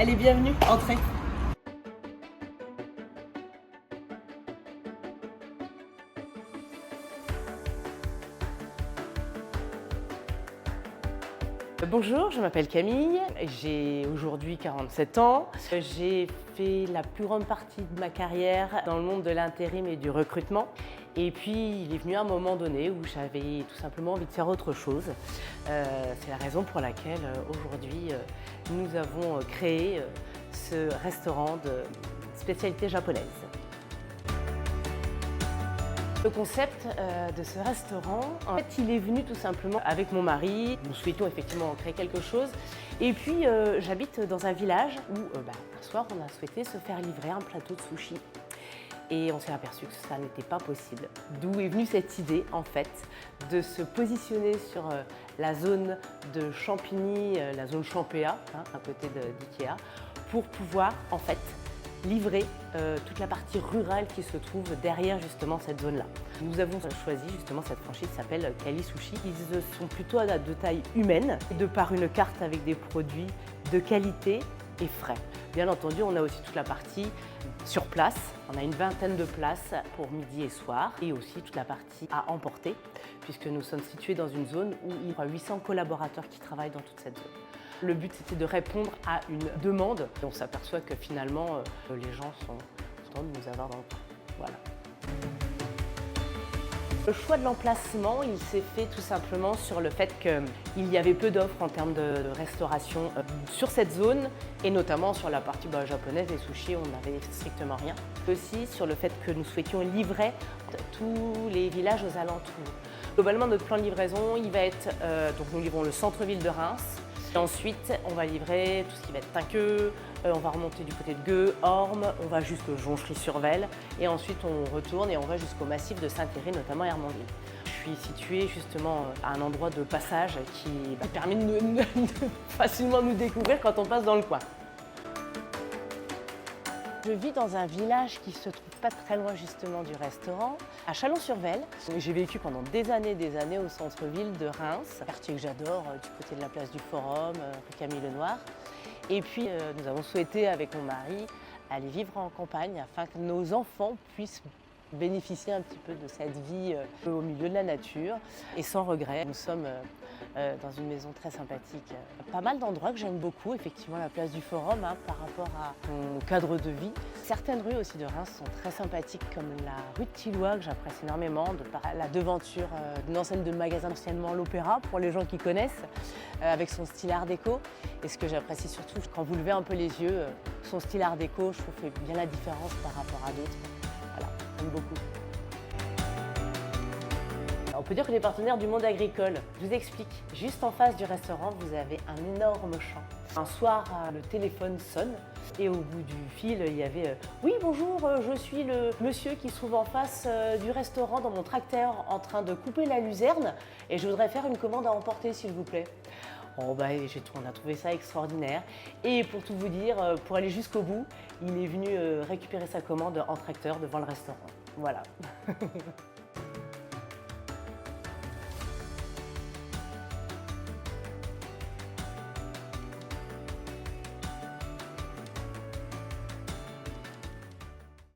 Allez, bienvenue, entrez. Bonjour, je m'appelle Camille, j'ai aujourd'hui 47 ans. J'ai fait la plus grande partie de ma carrière dans le monde de l'intérim et du recrutement. Et puis il est venu un moment donné où j'avais tout simplement envie de faire autre chose. C'est la raison pour laquelle aujourd'hui nous avons créé ce restaurant de spécialité japonaise. Le concept de ce restaurant, en fait, il est venu tout simplement avec mon mari. Nous souhaitions effectivement créer quelque chose. Et puis, j'habite dans un village où, un soir, on a souhaité se faire livrer un plateau de sushi. Et on s'est aperçu que ça n'était pas possible. D'où est venue cette idée, en fait, de se positionner sur la zone de Champigny, la zone Champéa, à côté d'IKEA, pour pouvoir, en fait, livrer toute la partie rurale qui se trouve derrière justement cette zone-là. Nous avons choisi justement cette franchise qui s'appelle Kali Sushi. Ils sont plutôt de taille humaine, de par une carte avec des produits de qualité et frais. Bien entendu, on a aussi toute la partie sur place. On a une vingtaine de places pour midi et soir et aussi toute la partie à emporter puisque nous sommes situés dans une zone où il y a 800 collaborateurs qui travaillent dans toute cette zone. Le but, c'était de répondre à une demande. On s'aperçoit que finalement, les gens sont contents de nous avoir dans le coin. Voilà. Le choix de l'emplacement, il s'est fait tout simplement sur le fait qu'il y avait peu d'offres en termes de restauration sur cette zone et notamment sur la partie japonaise, les sushis, on n'avait strictement rien. Aussi sur le fait que nous souhaitions livrer tous les villages aux alentours. Globalement, notre plan de livraison, il va être, donc nous livrons le centre-ville de Reims. Et ensuite, on va livrer tout ce qui va être Tinqueux, on va remonter du côté de Gueux, Ormes, on va jusqu'au Jonchery-sur-Vesle et ensuite on retourne et on va jusqu'au massif de Saint-Thierry, notamment Hermonville. Je suis située justement à un endroit de passage qui permet de facilement nous découvrir quand on passe dans le coin. Je vis dans un village qui se trouve pas très loin justement du restaurant, à Chalon-sur-Vesle. J'ai vécu pendant des années au centre-ville de Reims, quartier que j'adore, du côté de la place du Forum, rue Camille Lenoir. Et puis nous avons souhaité avec mon mari aller vivre en campagne afin que nos enfants puissent bénéficier un petit peu de cette vie au milieu de la nature et sans regret. Nous sommes dans une maison très sympathique. Pas mal d'endroits que j'aime beaucoup, effectivement la place du Forum par rapport à mon cadre de vie. Certaines rues aussi de Reims sont très sympathiques comme la rue de Tilloy que j'apprécie énormément, de par la devanture d'une enseigne de magasin anciennement l'Opéra pour les gens qui connaissent, avec son style art déco. Et ce que j'apprécie surtout quand vous levez un peu les yeux, son style art déco, je trouve fait bien la différence par rapport à d'autres. Voilà, j'aime beaucoup. On peut dire que les partenaires du monde agricole, je vous explique. Juste en face du restaurant, vous avez un énorme champ. Un soir, le téléphone sonne et au bout du fil, il y avait « Oui, bonjour, je suis le monsieur qui se trouve en face du restaurant dans mon tracteur en train de couper la luzerne et je voudrais faire une commande à emporter, s'il vous plaît. » Oh, on a trouvé ça extraordinaire. Et pour tout vous dire, pour aller jusqu'au bout, il est venu récupérer sa commande en tracteur devant le restaurant. Voilà.